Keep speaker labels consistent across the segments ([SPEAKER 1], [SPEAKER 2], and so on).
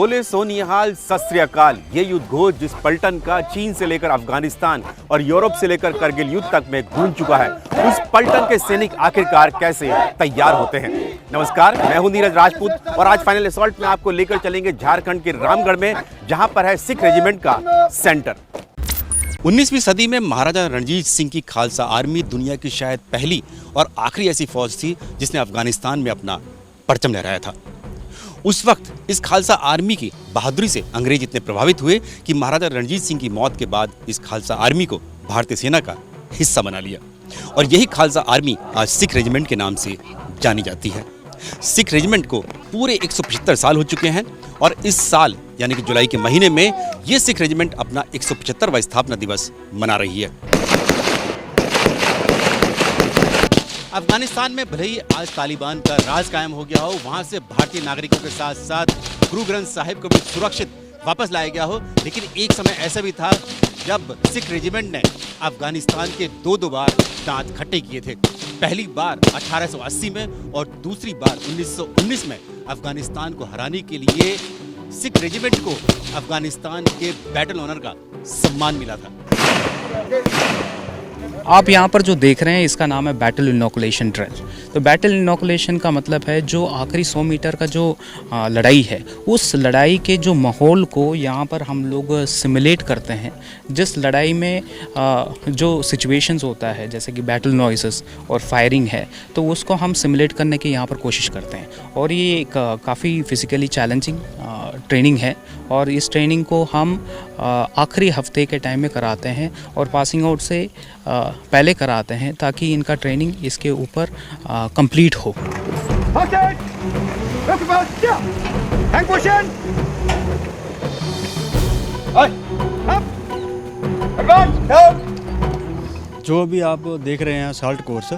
[SPEAKER 1] बोले सो निहाल, सत श्री अकाल। ये युद्ध घोष जिस पलटन का चीन से लेकर अफगानिस्तान और यूरोप से लेकर करगिल युद्ध तक में गूंज चुका है, उस पलटन के सैनिक आखिरकार कैसे तैयार होते हैं। नमस्कार, मैं हूं नीरज राजपूत और आज फाइनल असॉल्ट में आपको लेकर चलेंगे झारखंड के रामगढ़ में, जहां पर है सिख रेजिमेंट का सेंटर। 19वीं सदी में महाराजा रणजीत सिंह की खालसा आर्मी दुनिया की शायद पहली और आखिरी ऐसी फौज थी जिसने अफगानिस्तान में अपना परचम लहराया था। उस वक्त इस खालसा आर्मी की बहादुरी से अंग्रेज इतने प्रभावित हुए कि महाराजा रणजीत सिंह की मौत के बाद इस खालसा आर्मी को भारतीय सेना का हिस्सा बना लिया और यही खालसा आर्मी आज सिख रेजिमेंट के नाम से जानी जाती है। सिख रेजिमेंट को पूरे 175 साल हो चुके हैं और इस साल यानी कि जुलाई के महीने में ये सिख रेजिमेंट अपना 175वां स्थापना दिवस मना रही है। अफगानिस्तान में भले ही आज तालिबान का राज कायम हो गया हो, वहां से भारतीय नागरिकों के साथ साथ गुरु ग्रंथ साहिब को भी सुरक्षित वापस लाया गया हो, लेकिन एक समय ऐसा भी था जब सिख रेजिमेंट ने अफगानिस्तान के दो बार दांत खट्टे किए थे। पहली बार 1880 में और दूसरी बार 1919 में अफगानिस्तान को हराने के लिए सिख रेजिमेंट को अफगानिस्तान के बैटल ऑनर का सम्मान मिला था।
[SPEAKER 2] आप यहाँ पर जो देख रहे हैं इसका नाम है बैटल इनोकुलेशन ड्रिल। तो बैटल इनोकुलेशन का मतलब है जो आखिरी 100 मीटर का जो लड़ाई है, उस लड़ाई के जो माहौल को यहाँ पर हम लोग सिमुलेट करते हैं। जिस लड़ाई में जो सिचुएशंस होता है जैसे कि बैटल नॉइसेस और फायरिंग है, तो उसको हम सिमुलेट करने की यहाँ पर कोशिश करते हैं। और ये काफ़ी फिज़िकली चैलेंजिंग ट्रेनिंग है और इस ट्रेनिंग को हम आखिरी हफ्ते के टाइम में कराते हैं और पासिंग आउट से पहले कराते हैं ताकि इनका ट्रेनिंग इसके ऊपर कंप्लीट हो।
[SPEAKER 3] जो भी आप देख रहे हैं असॉल्ट कोर्स,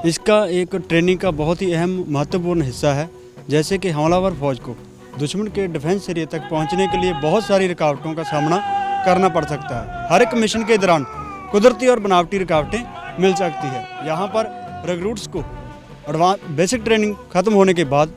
[SPEAKER 3] इसका एक ट्रेनिंग का बहुत ही अहम महत्वपूर्ण हिस्सा है। जैसे कि हमलावर फौज को दुश्मन के डिफेंस एरिया तक पहुंचने के लिए बहुत सारी रुकावटों का सामना करना पड़ सकता है। हर एक मिशन के दौरान कुदरती और बनावटी रुकावटें मिल सकती है। यहाँ पर रिक्रूट्स को बेसिक ट्रेनिंग खत्म होने के बाद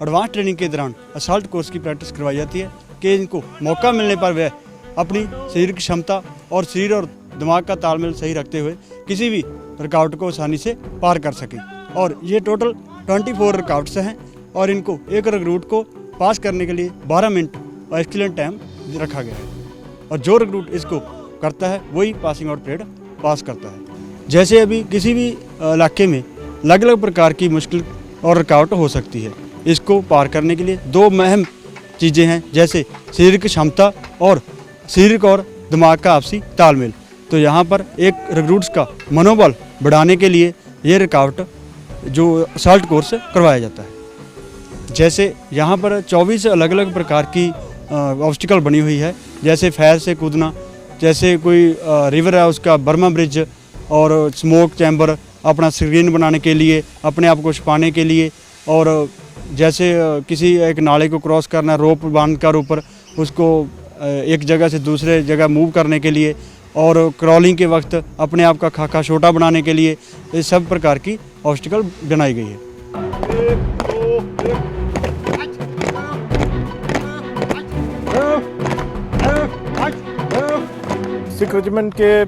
[SPEAKER 3] एडवांस ट्रेनिंग के दौरान असॉल्ट कोर्स की प्रैक्टिस करवाई जाती है कि इनको मौका मिलने पर वह अपनी शारीरिक क्षमता और शरीर और दिमाग का तालमेल सही रखते हुए किसी भी रुकावट को आसानी से पार कर सकें। और ये टोटल 24 रुकावट्स हैं और इनको एक रिक्रूट को पास करने के लिए 12 मिनट और एक्सीलेंट टाइम रखा गया है और जो रिक्रूट इसको करता है वही पासिंग आउट परेड पास करता है। जैसे अभी किसी भी इलाके में अलग अलग प्रकार की मुश्किल और रुकावट हो सकती है। इसको पार करने के लिए दो अहम चीज़ें हैं, जैसे शारीरिक क्षमता और शारीरिक और दिमाग का आपसी तालमेल। तो यहाँ पर एक रिक्रूट्स का मनोबल बढ़ाने के लिए ये रुकावट जो असॉल्ट कोर्स करवाया जाता है। जैसे यहाँ पर 24 अलग अलग प्रकार की ऑब्स्टिकल बनी हुई है, जैसे फायर से कूदना, जैसे कोई रिवर है उसका बर्मा ब्रिज और स्मोक चैम्बर अपना स्क्रीन बनाने के लिए, अपने आप को छुपाने के लिए, और जैसे किसी एक नाले को क्रॉस करना, रोप बांधकर ऊपर उसको एक जगह से दूसरे जगह मूव करने के लिए, और क्रॉलिंग के वक्त अपने आप का खाका छोटा बनाने के लिए, इस सब प्रकार की ऑब्स्टिकल बनाई गई है।
[SPEAKER 4] सिख रेजिमेंट के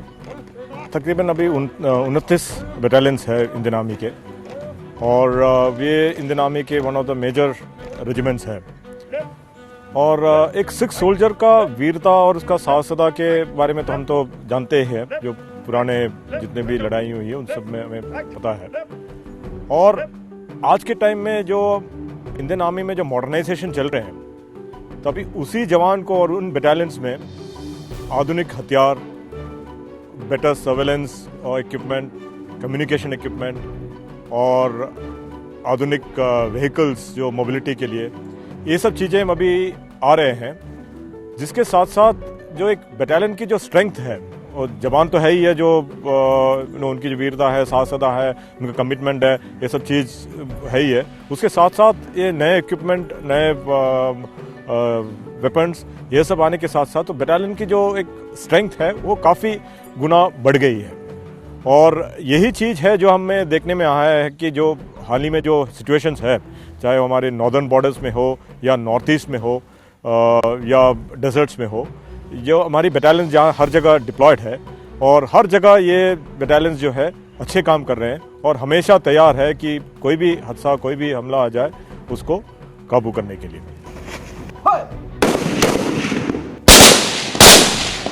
[SPEAKER 4] तकरीबन अभी 29 बटालियंस है इंडियन आर्मी के, और ये इंडियन आर्मी के one of the major regiments है। और एक सिख सोल्जर का वीरता और उसका साहसिकता के बारे में तो हम तो जानते हैं, जो पुराने जितने भी लड़ाई हुई है उन सब में हमें पता है। और आज के टाइम में जो इंडियन आर्मी में जो मॉडर्नाइजेशन चल रहे हैं, तो अभी उसी जवान को और उन बटालियंस में आधुनिक हथियार, बेटर सर्वेलेंस और इक्विपमेंट, कम्युनिकेशन इक्विपमेंट और आधुनिक व्हीकल्स जो मोबिलिटी के लिए, ये सब चीज़ें अभी आ रहे हैं। जिसके साथ साथ जो एक बटालियन की जो स्ट्रेंथ है, और जवान तो है ही है, जो उनकी जो वीरता है, साहसिकता है, उनका कमिटमेंट है, ये सब चीज़ है ही है। उसके साथ साथ ये नए इक्विपमेंट, नए वेपन्स, ये सब आने के साथ साथ तो बटालियन की जो एक स्ट्रेंथ है वो काफ़ी गुना बढ़ गई है। और यही चीज़ है जो हमें देखने में आया है कि जो हाल ही में जो सिचुएशंस है, चाहे वो हमारे नॉर्दर्न बॉर्डर्स में हो या नॉर्थ ईस्ट में हो, या डेजर्ट्स में हो, जो हमारी बटालियन जहाँ हर जगह डिप्लॉयड है और हर जगह ये बटालियन जो है अच्छे काम कर रहे हैं और हमेशा तैयार है कि कोई भी हादसा, कोई भी हमला आ जाए उसको काबू करने के लिए।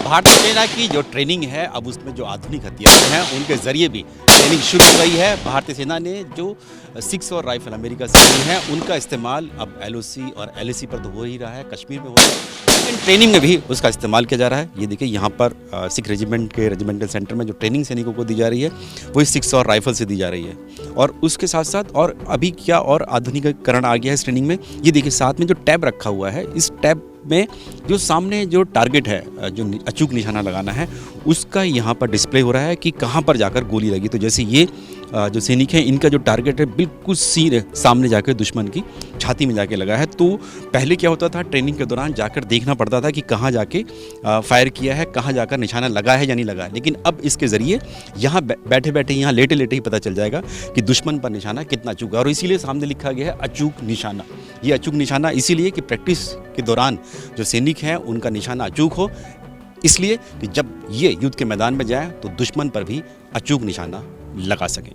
[SPEAKER 1] भारतीय सेना की जो ट्रेनिंग है, अब उसमें जो आधुनिक हथियार हैं उनके ज़रिए भी ट्रेनिंग शुरू हो गई है। भारतीय सेना ने जो 6 और राइफल अमेरिका से ली हैं उनका इस्तेमाल अब LOC और LAC पर तो हो ही रहा है, कश्मीर में हो रहा है, लेकिन ट्रेनिंग में भी उसका इस्तेमाल किया जा रहा है। ये देखिए यहाँ पर सिख रेजिमेंट के रेजिमेंटल सेंटर में जो ट्रेनिंग सैनिकों को दी जा रही है वही 6 और राइफल से दी जा रही है। और उसके साथ साथ और अभी क्या और आधुनिकीकरण आ गया है इस ट्रेनिंग में, ये देखिए साथ में जो टैब रखा हुआ है, इस टैब में जो सामने जो टारगेट है, जो अचूक निशाना लगाना है, उसका यहाँ पर डिस्प्ले हो रहा है कि कहाँ पर जाकर गोली लगी। तो जैसे ये जो सैनिक हैं इनका जो टारगेट है बिल्कुल सीधे सामने जाकर दुश्मन की छाती में जाके लगा है। तो पहले क्या होता था, ट्रेनिंग के दौरान जाकर देखना पड़ता था कि कहाँ जाके फायर किया है, कहाँ जाकर निशाना लगा है या नहीं लगा है। लेकिन अब इसके ज़रिए यहाँ बैठे बैठे, यहाँ लेटे लेटे ही पता चल जाएगा कि दुश्मन पर निशाना कितना अचूक है। और इसीलिए सामने लिखा गया है अचूक निशाना। ये अचूक निशाना इसीलिए कि प्रैक्टिस के दौरान जो सैनिक हैं उनका निशाना अचूक हो, इसलिए कि जब ये युद्ध के मैदान में जाए तो दुश्मन पर भी अचूक निशाना लगा सकें।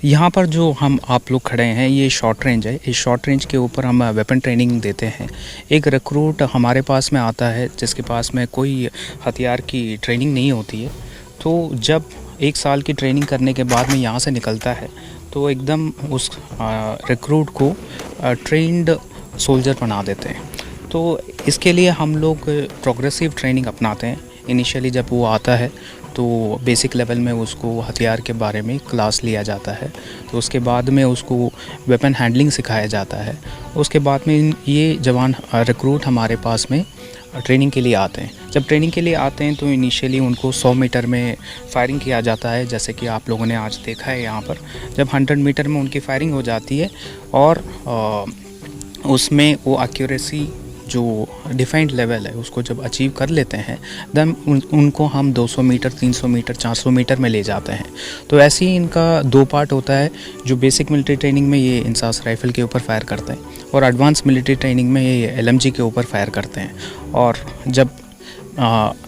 [SPEAKER 2] यहाँ पर जो हम आप लोग खड़े हैं ये शॉर्ट रेंज है। इस शॉर्ट रेंज के ऊपर हम वेपन ट्रेनिंग देते हैं। एक रिक्रूट हमारे पास में आता है जिसके पास में कोई हथियार की ट्रेनिंग नहीं होती है, तो जब 1 साल की ट्रेनिंग करने के बाद में यहाँ से निकलता है तो एकदम उस रिक्रूट को ट्रेंड सोल्जर बना देते हैं। तो इसके लिए हम लोग प्रोग्रेसिव ट्रेनिंग अपनाते हैं। इनिशियली जब वो आता है तो बेसिक लेवल में उसको हथियार के बारे में क्लास लिया जाता है, तो उसके बाद में उसको वेपन हैंडलिंग सिखाया जाता है। उसके बाद में ये जवान रिक्रूट हमारे पास में ट्रेनिंग के लिए आते हैं। जब ट्रेनिंग के लिए आते हैं तो इनिशियली उनको 100 मीटर में फायरिंग किया जाता है, जैसे कि आप लोगों ने आज देखा है यहाँ पर। जब 100 मीटर में उनकी फायरिंग हो जाती है और उसमें वो एक्यूरेसी जो डिफाइंड लेवल है उसको जब अचीव कर लेते हैं देन उनको हम 200 मीटर, 300 मीटर, 400 मीटर में ले जाते हैं। तो ऐसे ही इनका 2 पार्ट होता है। जो बेसिक मिलिट्री ट्रेनिंग में ये इंसास राइफ़ल के ऊपर फायर करते हैं और एडवांस मिलिट्री ट्रेनिंग में ये LMG के ऊपर फायर करते हैं। और जब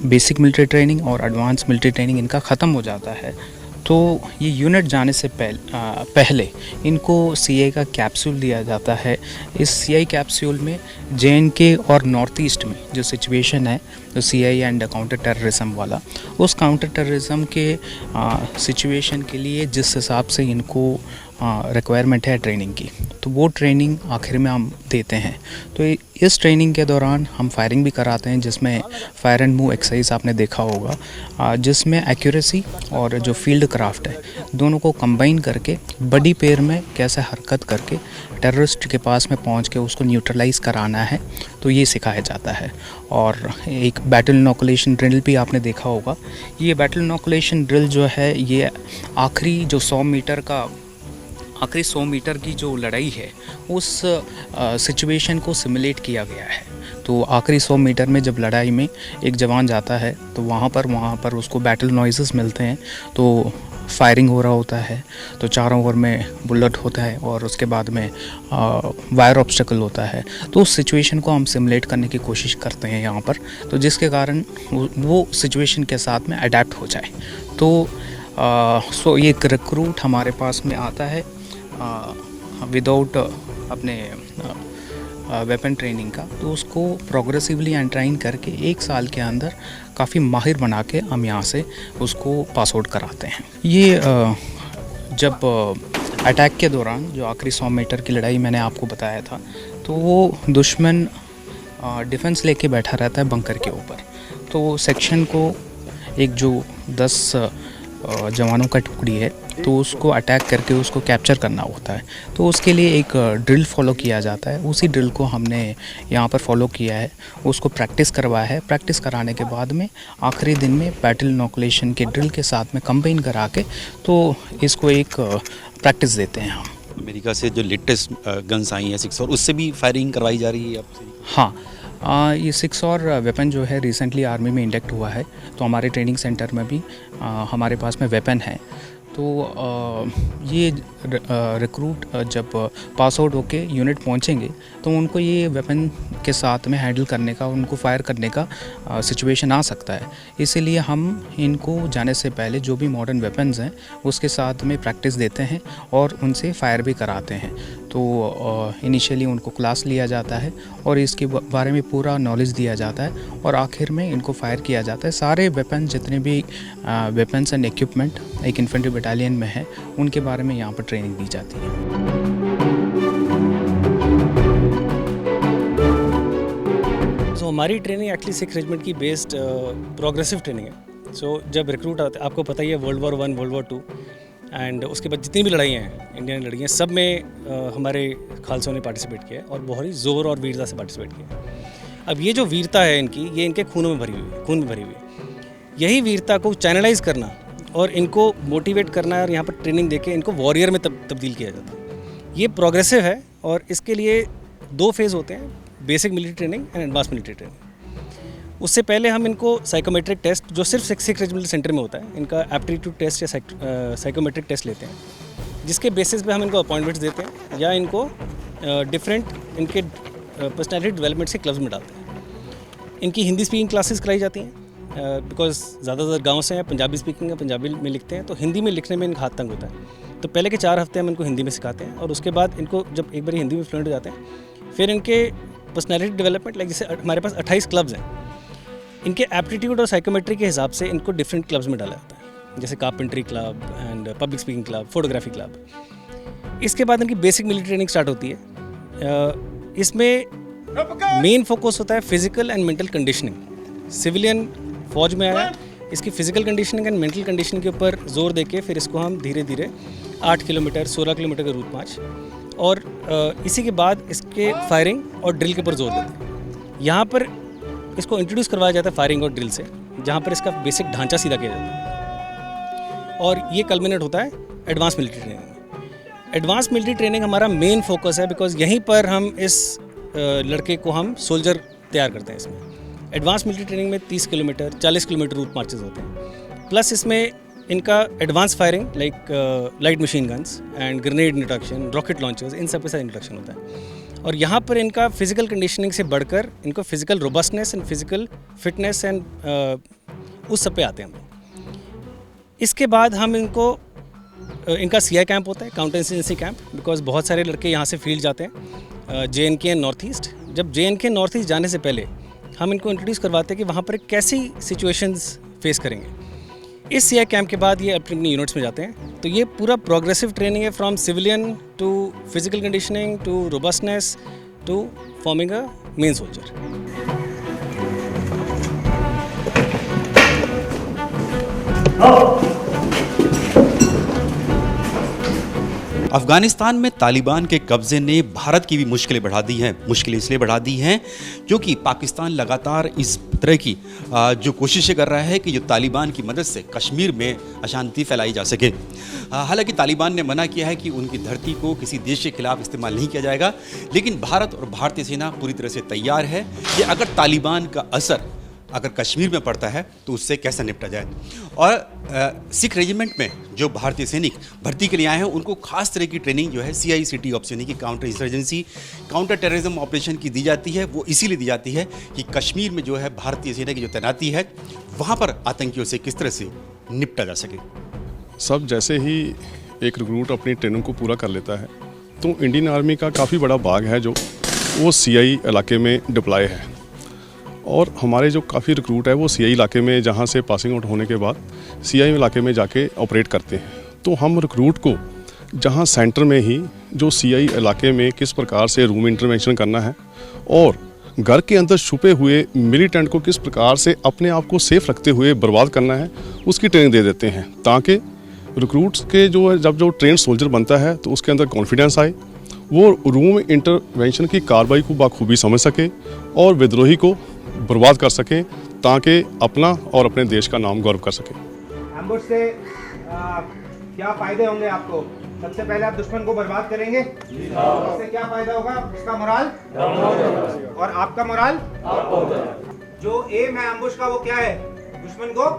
[SPEAKER 2] बेसिक मिलिट्री ट्रेनिंग और एडवांस मिलिट्री ट्रेनिंग इनका ख़त्म हो जाता है तो ये यूनिट जाने से पहले इनको CI का कैप्सूल दिया जाता है। इस CI कैप्सूल में JNK और नॉर्थ ईस्ट में जो सिचुएशन है, जो CI एंड काउंटर टेररिज्म वाला, उस काउंटर टेररिज्म के सिचुएशन के लिए जिस हिसाब से इनको रिक्वायरमेंट है ट्रेनिंग की, तो वो ट्रेनिंग आखिर में हम देते हैं। तो इस ट्रेनिंग के दौरान हम फायरिंग भी कराते हैं, जिसमें फायर एंड मूव एक्सरसाइज आपने देखा होगा, जिसमें एक्यूरेसी और जो फील्ड क्राफ्ट है दोनों को कंबाइन करके बड़ी पेयर में कैसे हरकत करके टेररिस्ट के पास में पहुंच के उसको न्यूट्रलाइज कराना है, तो ये सिखाया जाता है। और एक बैटल इनोकुलेशन ड्रिल भी आपने देखा होगा। ये बैटल इनोकुलेशन ड्रिल जो है ये आखिरी जो 100 मीटर की जो लड़ाई है उस सिचुएशन को सिमुलेट किया गया है। तो आखिरी 100 मीटर में जब लड़ाई में एक जवान जाता है तो वहाँ पर उसको बैटल नॉइजेस मिलते हैं, तो फायरिंग हो रहा होता है, तो चारों ओर में बुलेट होता है और उसके बाद में वायर ऑब्स्टेकल होता है। तो उस सिचुएशन को हम सिमुलेट करने की कोशिश करते हैं यहाँ पर, तो जिसके कारण वो सिचुएशन के साथ में अडेप्ट हो जाए। तो ये एक रिक्रूट हमारे पास में आता है विदाउट अपने वेपन ट्रेनिंग का, तो उसको प्रोग्रेसिवली एंट्राइन करके 1 साल के अंदर काफ़ी माहिर बना के हम यहाँ से उसको पास आउट कराते हैं। ये जब अटैक के दौरान जो आखिरी 100 मीटर की लड़ाई मैंने आपको बताया था, तो वो दुश्मन डिफेंस लेके बैठा रहता है बंकर के ऊपर। तो सेक्शन को एक जो 10 जवानों का टुकड़ी है, तो उसको अटैक करके उसको कैप्चर करना होता है। तो उसके लिए एक ड्रिल फॉलो किया जाता है। उसी ड्रिल को हमने यहाँ पर फॉलो किया है, उसको प्रैक्टिस करवाया है। प्रैक्टिस कराने के बाद में आखिरी दिन में बैटल इनोकुलेशन के ड्रिल के साथ में कंबाइन करा के तो इसको एक प्रैक्टिस देते हैं हम।
[SPEAKER 1] अमेरिका से जो लेटेस्ट गन्स आई हैं 6 और उससे भी फायरिंग करवाई जा रही है आपसे?
[SPEAKER 2] हाँ, ये 6 और वेपन जो है रिसेंटली आर्मी में इंडक्ट हुआ है, तो हमारे ट्रेनिंग सेंटर में भी हमारे पास में वेपन है। तो ये रिक्रूट जब पास आउट होके यूनिट पहुंचेंगे तो उनको ये वेपन के साथ में हैंडल करने का, उनको फायर करने का सिचुएशन आ सकता है। इसीलिए हम इनको जाने से पहले जो भी मॉडर्न वेपन्स हैं उसके साथ में प्रैक्टिस देते हैं और उनसे फायर भी कराते हैं। तो इनिशियली उनको क्लास लिया जाता है और इसके बारे में पूरा नॉलेज दिया जाता है और आखिर में इनको फायर किया जाता है। सारे वेपन, जितने भी वेपन्स एंड इक्विपमेंट एक इन्फेंट्री बटालियन में है, उनके बारे में यहाँ पर ट्रेनिंग दी जाती है।
[SPEAKER 5] तो हमारी ट्रेनिंग एक्चुअली सिख रेजिमेंट की बेस्ड प्रोग्रेसिव ट्रेनिंग है। सो जब रिक्रूट आते, आपको पता ही है world war 1, world war 2 and उसके बाद जितनी भी लड़ाइयाँ हैं, इंडियन लड़ाइयाँ, सब में हमारे खालसों ने पार्टिसिपेट किया है और बहुत ही ज़ोर और वीरता से पार्टिसिपेट किया है। अब ये जो वीरता है इनकी, ये इनके खून में भरी हुई है। यही वीरता को चैनलाइज करना और इनको मोटिवेट करना और यहाँ पर ट्रेनिंग देके इनको वॉरियर में तब्दील किया जाता है। ये प्रोग्रेसिव है और इसके लिए 2 फेज़ होते हैं, basic military training and advance military training. उससे पहले हम इनको साइकोमेट्रिक टेस्ट, जो सिर्फ सिख रेजिमेंट सेंटर में होता है, इनका एप्टीट्यूड टेस्ट या साइकोमेट्रिक टेस्ट लेते हैं, जिसके बेसिस पे हम इनको अपॉइंटमेंट्स देते हैं या इनको डिफरेंट इनके पर्सनैलिटी डेवलपमेंट से क्लब्स में डालते हैं। इनकी हिंदी स्पीकिंग क्लासेस कराई जाती हैं बिकॉज ज़्यादातर गाँव से हैं, पंजाबी स्पीकिंग है, पंजाबी में लिखते हैं, तो हिंदी में लिखने में इनका हाथ तंग होता है। तो पहले के 4 हफ्ते हम इनको हिंदी में सिखाते हैं और उसके बाद इनको जब एक बार हिंदी में फ्लुएंट हो जाते हैं, फिर इनके पर्सनैलिटी डेवलपमेंट, लाइक जैसे हमारे पास 28 क्लब्स हैं, इनके एप्टीट्यूड और साइकोमेट्री के हिसाब से इनको डिफरेंट क्लब्स में डाला जाता है, जैसे carpentry club and public speaking club, photography club. इसके बाद इनकी बेसिक मिलिट्री ट्रेनिंग स्टार्ट होती है। इसमें मेन फोकस होता है physical and mental conditioning. Civilian फौज में आया, इसकी physical conditioning and mental conditioning के ऊपर जोर देके फिर इसको हम धीरे धीरे 8 किलोमीटर 16 किलोमीटर का रूट मार्च और इसी के बाद इसके फायरिंग और ड्रिल के ऊपर जोर देते हैं। यहाँ पर इसको इंट्रोड्यूस करवाया जाता है फायरिंग और ड्रिल से, जहाँ पर इसका बेसिक ढांचा सीधा किया जाता है और ये कल्मिनेट होता है एडवांस मिलिट्री ट्रेनिंग में। एडवांस मिलिट्री ट्रेनिंग हमारा मेन फोकस है बिकॉज यहीं पर हम इस लड़के को हम सोल्जर तैयार करते हैं। इसमें एडवांस मिलिट्री ट्रेनिंग में 30 किलोमीटर 40 किलोमीटर रूट मार्चेस होते हैं, प्लस इसमें इनका advance firing like light machine guns and grenade introduction, rocket launchers, इन सब के साथ इंट्रोडक्शन होता है। और यहाँ पर इनका फिजिकल कंडीशनिंग से बढ़कर इनको physical robustness and physical fitness and उस सब पे आते हैं हम। इसके बाद हम इनको इनका CI कैंप होता है, काउंटर इंसर्जेंसी कैंप, बिकॉज बहुत सारे लड़के यहाँ से फील्ड जाते हैं JNK एंड नॉर्थ ईस्ट। जब JNK नॉर्थ ईस्ट जाने से पहले हम इनको इंट्रोड्यूस करवाते हैं कि वहाँ पर कैसी सिचुएशंस फेस करेंगे। इस CI कैंप के बाद ये अपनी यूनिट्स में जाते हैं। तो ये पूरा प्रोग्रेसिव ट्रेनिंग है, from civilian to physical conditioning to robustness to forming a men soldier.
[SPEAKER 1] Afghanistan में तालिबान के कब्जे ने भारत की भी मुश्किलें बढ़ा दी हैं। मुश्किलें इसलिए बढ़ा दी हैं क्योंकि पाकिस्तान लगातार इस तरह की जो कोशिशें कर रहा है कि जो तालिबान की मदद से कश्मीर में अशांति फैलाई जा सके। हालांकि तालिबान ने मना किया है कि उनकी धरती को किसी देश के खिलाफ इस्तेमाल नहीं किया जाएगा, लेकिन भारत और भारतीय सेना पूरी तरह से तैयार है कि अगर तालिबान का असर अगर कश्मीर में पड़ता है तो उससे कैसे निपटा जाए। और सिख रेजिमेंट में जो भारतीय सैनिक भर्ती के लिए आए हैं उनको खास तरह की ट्रेनिंग जो है CICT ऑप्शन यानी कि counter insurgency, counter terrorism operation की दी जाती है। वो इसीलिए दी जाती है कि कश्मीर में जो है भारतीय सेना की जो तैनाती है वहाँ पर आतंकियों से किस तरह से निपटा जा सके।
[SPEAKER 6] सब जैसे ही एक रिक्रूट अपनी ट्रेनिंग को पूरा कर लेता है तो इंडियन आर्मी का काफ़ी बड़ा भाग है जो वो CI इलाके में डिप्लॉय है और हमारे जो काफ़ी रिक्रूट है वो CI इलाके में जहाँ से पासिंग आउट होने के बाद CI इलाके में जाके ऑपरेट करते हैं। तो हम रिक्रूट को जहाँ सेंटर में ही जो CI इलाके में किस प्रकार से रूम इंटरवेंशन करना है और घर के अंदर छुपे हुए मिलिटेंट को किस प्रकार से अपने आप को सेफ रखते हुए बर्बाद करना है उसकी ट्रेनिंग दे देते हैं, ताकि रिक्रूट्स के जब जो ट्रेन सोल्जर बनता है तो उसके अंदर कॉन्फिडेंस आए, वो रूम इंटरवेंशन की कार्रवाई को बाखूबी समझ सके और विद्रोही को बर्बाद कर सकें, ताकि अपना और अपने देश का नाम गौरव कर सकें।
[SPEAKER 7] एम्बुश से क्या फायदे होंगे आपको? सबसे पहले आप दुश्मन को बर्बाद करेंगे, इससे क्या फायदा होगा? उसका मोराल और आपका मोराल। जो एम है एम्बुश का वो क्या है? दुश्मन को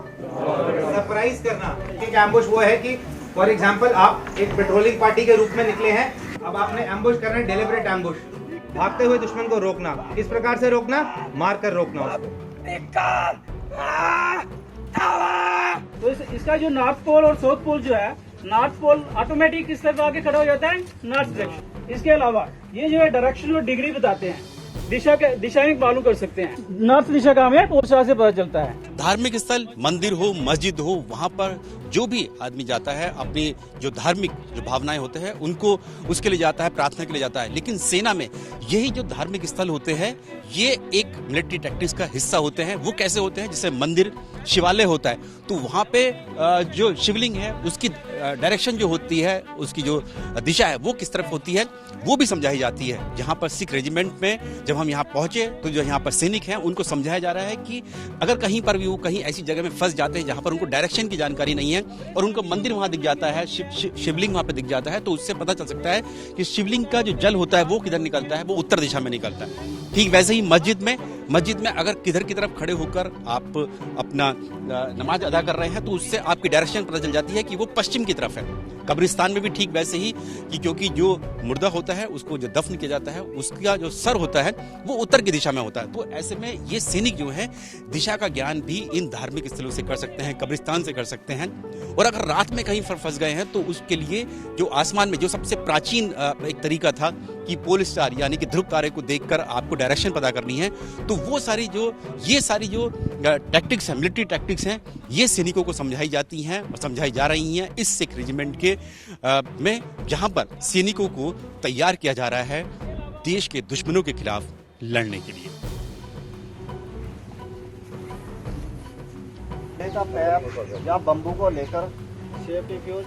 [SPEAKER 7] सरप्राइज करना। ठीक है, एम्बुश वो है कि फॉर एग्जाम्पल आप एक पेट्रोलिंग पार्टी के रूप में निकले हैं, अब आपने एम्बुश करना है, डेलिबरेट एम्बुश, भागते हुए दुश्मन को रोकना। किस प्रकार से रोकना? मार कर रोकना उसको।
[SPEAKER 8] तो इसका जो नॉर्थ पोल और साउथ पोल जो है, नॉर्थ पोल ऑटोमेटिक किस तरफ आके खड़ा हो जाता है, नॉर्थ डायरेक्शन। इसके अलावा ये जो है डायरेक्शन और डिग्री बताते हैं, दिशा में मालूम कर सकते हैं। नॉर्थ दिशा का हमें पोलसार से पता चलता है।
[SPEAKER 1] धार्मिक स्थल, मंदिर हो, मस्जिद हो, वहाँ पर जो भी आदमी जाता है अपनी जो धार्मिक जो भावनाएं होते हैं उनको उसके लिए जाता है, प्रार्थना के लिए जाता है। लेकिन सेना में यही जो धार्मिक स्थल होते हैं ये एक मिलिट्री टैक्टिक्स का हिस्सा होते हैं। वो कैसे होते हैं? जैसे मंदिर, शिवालय होता है तो वहाँ पे जो शिवलिंग है उसकी डायरेक्शन जो होती है, उसकी जो दिशा है वो किस तरफ होती है वो भी समझाई जाती है। यहाँ पर सिख रेजिमेंट में जब हम यहाँ पहुंचे तो जो यहाँ पर सैनिक हैं उनको समझाया जा रहा है कि अगर कहीं पर भी वो कहीं ऐसी जगह में फंस जाते हैं जहाँ पर उनको डायरेक्शन की जानकारी नहीं है और उनको मंदिर वहाँ दिख जाता है, शिवलिंग वहाँ पे दिख जाता है, तो उससे पता चल सकता है कि शिवलिंग का जो जल होता है वो किधर निकलता है, वो उत्तर दिशा में निकलता है। ठीक वैसे ही मस्जिद में अगर किधर की तरफ खड़े होकर आप अपना नमाज अदा कर रहे हैं तो उससे आपकी डायरेक्शन पता चल जाती है कि वो पश्चिम की तरफ है। कब्रिस्तान में भी ठीक वैसे ही कि क्योंकि जो मुर्दा होता है उसको जो दफन किया जाता है उसका जो सर होता है वो उत्तर की दिशा में होता है। तो ऐसे में ये सैनिक जो है दिशा का ज्ञान भी इन धार्मिक स्थलों से कर सकते हैं, कब्रिस्तान से कर सकते हैं। और अगर रात में कहीं फंस गए हैं तो उसके लिए जो आसमान में जो सबसे प्राचीन एक तरीका था कि पोल स्टार यानी कि ध्रुव तारे को देखकर आपको डायरेक्शन पता करनी है, तो वो ये सारी जो टैक्टिक्स हैं, मिलिट्री टैक्टिक्स हैं, ये सैनिकों को समझाई जाती हैं और समझाई जा रही हैं इस सिख रेजिमेंट के में, जहां पर सैनिकों को तैयार किया जा रहा है देश के दुश्मनों के खिलाफ लड़ने के लिए।
[SPEAKER 9] का पैप या बम्बू को लेकर सेफ्टी फ्यूज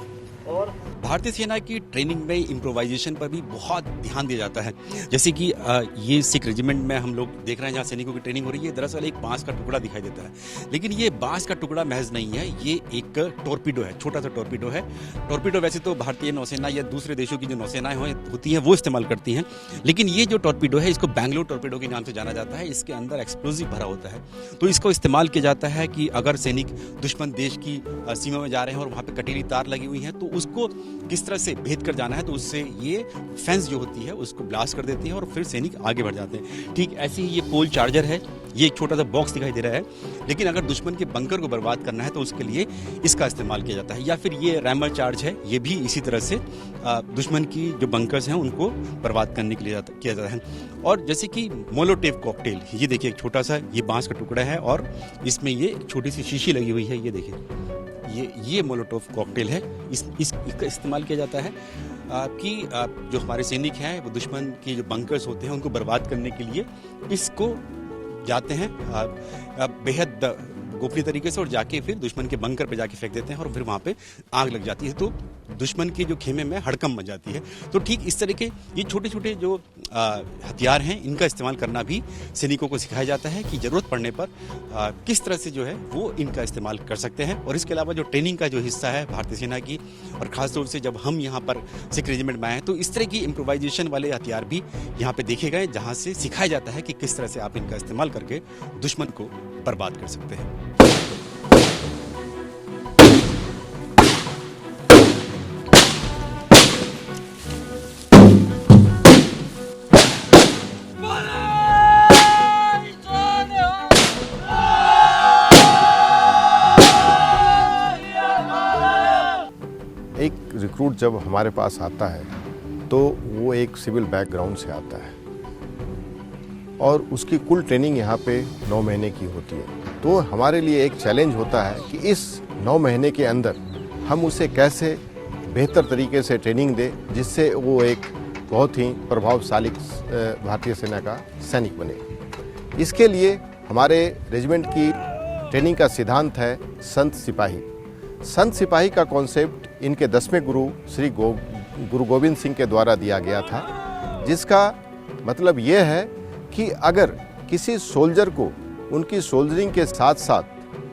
[SPEAKER 9] और
[SPEAKER 1] भारतीय सेना की ट्रेनिंग में इम्प्रोवाइजेशन पर भी बहुत ध्यान दिया जाता है। जैसे कि ये सिख रेजिमेंट में हम लोग देख रहे हैं जहाँ सैनिकों की ट्रेनिंग हो रही है, दरअसल एक बांस का टुकड़ा दिखाई देता है, लेकिन ये बांस का टुकड़ा महज नहीं है, ये एक टॉर्पीडो है, छोटा सा टॉर्पीडो है। टॉर्पीडो वैसे तो भारतीय नौसेना या दूसरे देशों की जो नौसेनाएं होती हैं वो इस्तेमाल करती हैं, लेकिन ये जो टॉर्पीडो है इसको बैंगलोर टॉर्पीडो के नाम से जाना जाता है। इसके अंदर एक्सप्लोजिव भरा होता है, तो इसको इस्तेमाल किया जाता है कि अगर सैनिक दुश्मन देश की सीमा में जा रहे हैं और वहाँ पर कटीली तार लगी हुई है तो उसको किस तरह से भेद कर जाना है, तो उससे ये फेंस जो होती है उसको ब्लास्ट कर देती है और फिर सैनिक आगे बढ़ जाते हैं। ठीक ऐसे ही ये पोल चार्जर है, ये एक छोटा सा बॉक्स दिखाई दे रहा है, लेकिन अगर दुश्मन के बंकर को बर्बाद करना है तो उसके लिए इसका इस्तेमाल किया जाता है। या फिर ये रैमर चार्ज है, ये भी इसी तरह से दुश्मन की जो बंकर्स हैं उनको बर्बाद करने के लिए किया जाता है। और जैसे कि मोलोटोव कॉकटेल, ये देखिए एक छोटा सा ये बांस का टुकड़ा है और इसमें ये छोटी सी शीशी लगी हुई है, ये देखिए ये मोलोटोव कॉकटेल है। इसका इस्तेमाल किया जाता है कि जो हमारे सैनिक हैं वो दुश्मन के जो बंकर्स होते हैं उनको बर्बाद करने के लिए इसको जाते हैं बेहद गोपनीय तरीके से और जाके फिर दुश्मन के बंकर पे जाके फेंक देते हैं और फिर वहाँ पे आग लग जाती है, तो दुश्मन के जो खेमे में हड़कंप मच जाती है। तो ठीक इस तरह के ये छोटे छोटे जो हथियार हैं इनका इस्तेमाल करना भी सैनिकों को सिखाया जाता है कि ज़रूरत पड़ने पर किस तरह से जो है वो इनका इस्तेमाल कर सकते हैं। और इसके अलावा जो ट्रेनिंग का जो हिस्सा है भारतीय सेना की, और ख़ासतौर से जब हम यहाँ पर सिख रेजिमेंट में आए तो इस तरह की इम्प्रोवाइजेशन वाले हथियार भी यहाँ पे देखे गए, जहाँ से सिखाया जाता है कि किस तरह से आप इनका इस्तेमाल करके दुश्मन को बर्बाद कर सकते हैं।
[SPEAKER 10] एक रिक्रूट जब हमारे पास आता है तो वो एक सिविल बैकग्राउंड से आता है और उसकी कुल ट्रेनिंग यहाँ पे 9 महीने की होती है। तो हमारे लिए एक चैलेंज होता है कि इस 9 महीने के अंदर हम उसे कैसे बेहतर तरीके से ट्रेनिंग दें जिससे वो एक बहुत ही प्रभावशाली भारतीय सेना का सैनिक बने। इसके लिए हमारे रेजिमेंट की ट्रेनिंग का सिद्धांत है संत सिपाही। संत सिपाही का कॉन्सेप्ट इनके 10वें गुरु श्री गुरु गोविंद सिंह के द्वारा दिया गया था, जिसका मतलब ये है कि अगर किसी सोल्जर को उनकी सोल्जरिंग के साथ साथ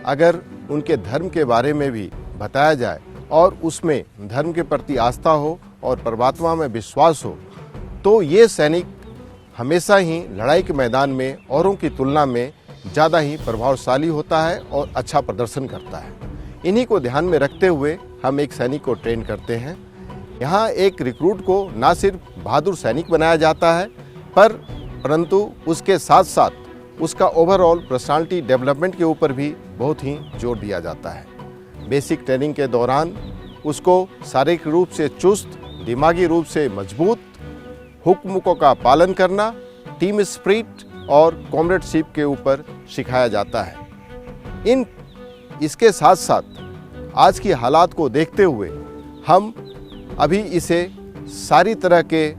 [SPEAKER 10] अगर उनके धर्म के बारे में भी बताया जाए और उसमें धर्म के प्रति आस्था हो और परमात्मा में विश्वास हो, तो ये सैनिक हमेशा ही लड़ाई के मैदान में औरों की तुलना में ज़्यादा ही प्रभावशाली होता है और अच्छा प्रदर्शन करता है। इन्हीं को ध्यान में रखते हुए हम एक सैनिक को ट्रेन करते हैं। यहाँ एक रिक्रूट को ना सिर्फ बहादुर सैनिक बनाया जाता है परंतु उसके साथ साथ उसका ओवरऑल पर्सनालिटी डेवलपमेंट के ऊपर भी बहुत ही जोर दिया जाता है। बेसिक ट्रेनिंग के दौरान उसको शारीरिक रूप से चुस्त, दिमागी रूप से मजबूत, हुक्मों का पालन करना, टीम स्पिरिट और कॉमरेडशिप के ऊपर सिखाया जाता है। इसके साथ साथ आज की हालात को देखते हुए हम अभी इसे सारी तरह के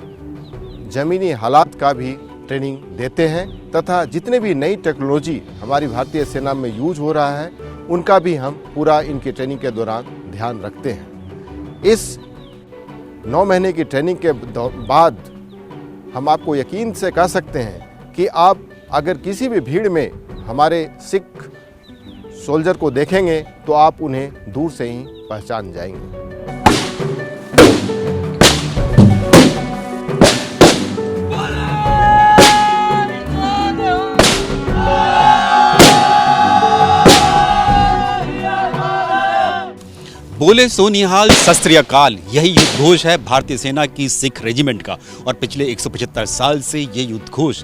[SPEAKER 10] ज़मीनी हालात का भी ट्रेनिंग देते हैं तथा जितने भी नई टेक्नोलॉजी हमारी भारतीय सेना में यूज हो रहा है उनका भी हम पूरा इनकी ट्रेनिंग के दौरान ध्यान रखते हैं। इस 9 महीने की ट्रेनिंग के बाद हम आपको यकीन से कह सकते हैं कि आप अगर किसी भी भीड़ में हमारे सिख सोल्जर को देखेंगे तो आप उन्हें दूर से ही पहचान जाएंगे।
[SPEAKER 1] बोले सो निहाल, सत श्री अकाल, यही युद्ध घोष है भारतीय सेना की सिख रेजिमेंट का। और पिछले 175 साल से ये युद्ध घोष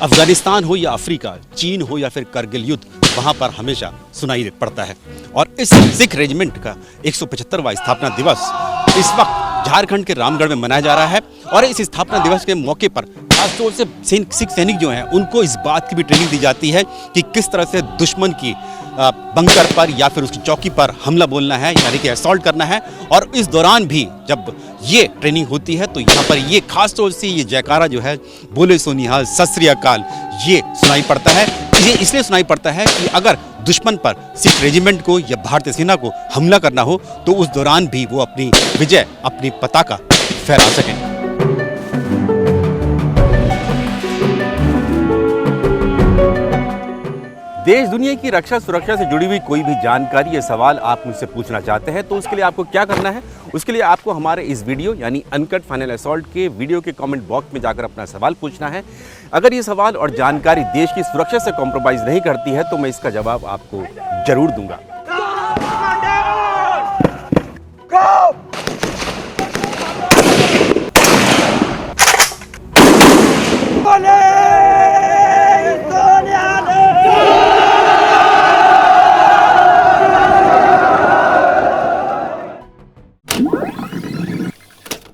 [SPEAKER 1] अफगानिस्तान हो या अफ्रीका, चीन हो या फिर करगिल युद्ध, वहाँ पर हमेशा सुनाई पड़ता है। और इस सिख रेजिमेंट का 175वां स्थापना दिवस इस वक्त झारखंड के रामगढ़ में मनाया जा रहा है। और इस स्थापना दिवस के मौके पर खासतौर से सिख सैनिक जो हैं उनको इस बात की भी ट्रेनिंग दी जाती है कि किस तरह से दुश्मन की बंकर पर या फिर उसकी चौकी पर हमला बोलना है, यानी कि असॉल्ट करना है। और इस दौरान भी जब ये ट्रेनिंग होती है तो यहाँ पर ये खास तौर से ये जयकारा जो है बोले सो निहाल, सत श्री अकाल, ये सुनाई पड़ता है। ये इसलिए सुनाई पड़ता है कि अगर दुश्मन पर सिख रेजिमेंट को या भारतीय सेना को हमला करना हो तो उस दौरान भी वो अपनी विजय, अपनी पताका फहरा सकें। देश दुनिया की रक्षा सुरक्षा से जुड़ी हुई कोई भी जानकारी या सवाल आप मुझसे पूछना चाहते हैं तो उसके लिए आपको क्या करना है? उसके लिए आपको हमारे इस वीडियो यानी अनकट फाइनल असॉल्ट के वीडियो के कमेंट बॉक्स में जाकर अपना सवाल पूछना है। अगर ये सवाल और जानकारी देश की सुरक्षा से कॉम्प्रोमाइज़ नहीं करती है तो मैं इसका जवाब आपको जरूर दूंगा।